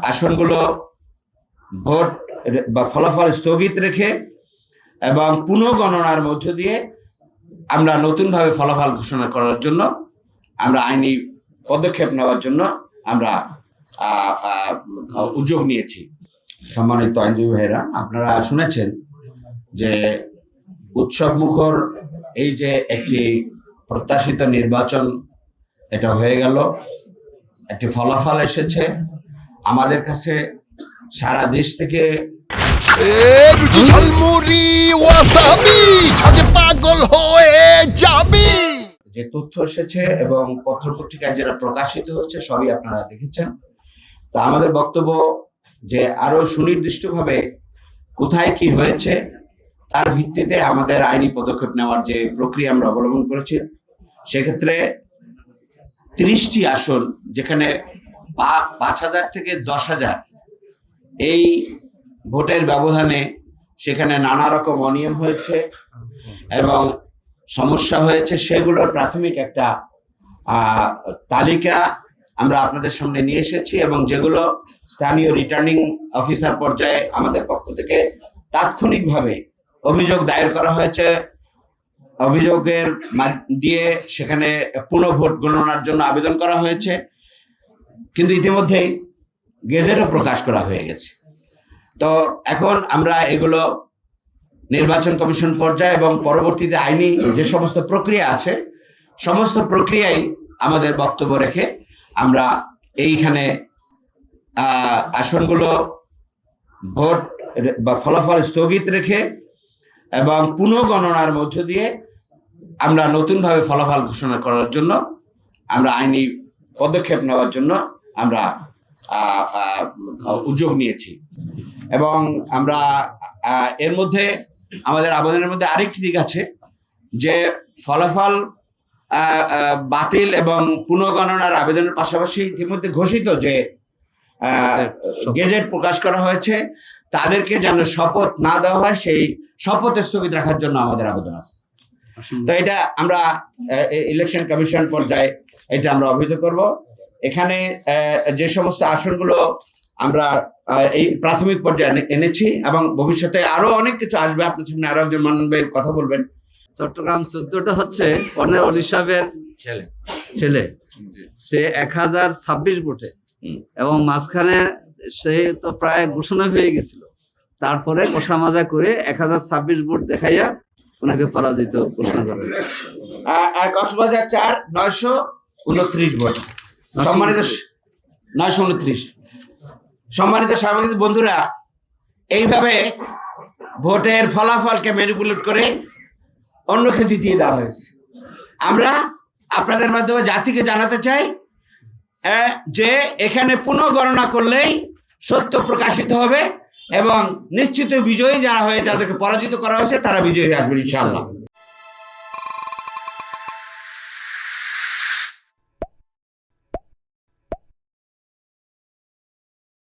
আসনগুলো vote বা ফলাফল স্থগিত রেখে এবং পুনঃগণনার মধ্য দিয়ে আমরা নতুনভাবে ফলাফল ঘোষণা করার জন্য আমরা আইনি পদক্ষেপ নেওয়ার জন্য আমরা উদ্যোগ নিয়েছি। সম্মানিত আইনজীবী ভাইরা, আপনারা শুনেছেন যে উৎসব মুখর এই যে একটি প্রত্যাশিত নির্বাচন এটা হয়ে গেল, একটি ফলাফল এসেছে আমাদের কাছে সারা দেশ থেকে। পাগল হয়ে যাবে যে তথ্য এসেছে এবং পত্রপত্রিকায় যেটা প্রকাশিত হচ্ছে সবই আপনারা দেখেছেন। তা আমাদের বক্তব্য যে আরো সুনির্দিষ্টভাবে কোথায় কি হয়েছে তার ভিত্তিতে আমাদের আইনি পদক্ষেপ নেওয়ার যে প্রক্রিয়া আমরা অবলম্বন করেছি, সেক্ষেত্রে 30টি আসন যেখানে 5,000 থেকে 10,000 এই ভোটের ব্যবধানে সেখানে নানা রকম অনিয়ম হয়েছে এবং সমস্যা হয়েছে, সেগুলোর প্রাথমিক একটা তালিকা আমরা আপনাদের সামনে নিয়ে এসেছি এবং যেগুলো স্থানীয় রিটার্নিং অফিসার পর্যায়ে আমাদের পক্ষ থেকে তাৎক্ষণিকভাবে অভিযোগ দায়ের করা হয়েছে। অভিযোগের দিয়ে সেখানে পুনঃ ভোট গণনার জন্য আবেদন করা হয়েছে, কিন্তু ইতিমধ্যেই গেজেটও প্রকাশ করা হয়ে গেছে। তো এখন আমরা এগুলো নির্বাচন কমিশন পর্যায়ে এবং পরবর্তীতে আইনি যে সমস্ত প্রক্রিয়া আছে সমস্ত প্রক্রিয়ায় আমাদের বক্তব্য রেখে আমরা এইখানে আসনগুলো ভোট বা ফলাফল স্থগিত রেখে এবং পুনঃগণনার মধ্য দিয়ে আমরা নতুনভাবে ফলাফল ঘোষণা করার জন্য আমরা আইনি পদক্ষেপ নেওয়ার জন্য আমরা উদ্যোগ নিয়েছি। এবং আমরা এর মধ্যে আমাদের আবেদনের মধ্যে আরেকটি দিক আছে যে ফলাফল বাতিল এবং পুনঃগণনার আবেদনের পাশাপাশি ইতিমধ্যে ঘোষিত যে গেজেট প্রকাশ করা হয়েছে তাদেরকে যেন শপথ না দেওয়া হয়, সেই শপথ স্থগিত রাখার জন্য আমাদের আবেদন আছে। তো এটা আমরা ইলেকশন কমিশন পর্যায়ে এটা আমরা অবহিত করব। এখানে যে সমস্ত আসনগুলো আমরা এই প্রাথমিক পর্যায়ে এনেছি এবং ভবিষ্যতে আরো অনেক কিছু আসবে, আপনার সামনে আরো একজন মানবের কথা বলবেন। চট্টগ্রাম 14টা হচ্ছে কর্নেল অলি সাহেবের ছেলে, সে 1026 ভোটে এবং মাঝখানে সে তো প্রায় ঘোষণা হয়ে গেছিল, তারপরে কষা মাজা করে 1026 ভোট দেখাইয়া ওনাকে পরাজিত ঘোষণা করে। কক্সবাজার 4 929 ভোট, সম্মানিত 929। সম্মানিত সাংবাদিক বন্ধুরা, এইভাবে ভোটের ফলাফলকে ম্যানিপুলেট করে অন্যকে জিতিয়ে দেওয়া হয়েছে। আমরা আপনাদের মাধ্যমে জাতিকে জানাতে চাই যে এখানে পুনঃগণনা করলেই সত্য প্রকাশিত হবে এবং নিশ্চিত বিজয়ী যারা হয়ে যাদেরকে পরাজিত করা হয়েছে তারা বিজয়ী আসবেন ইনশাআল্লাহ।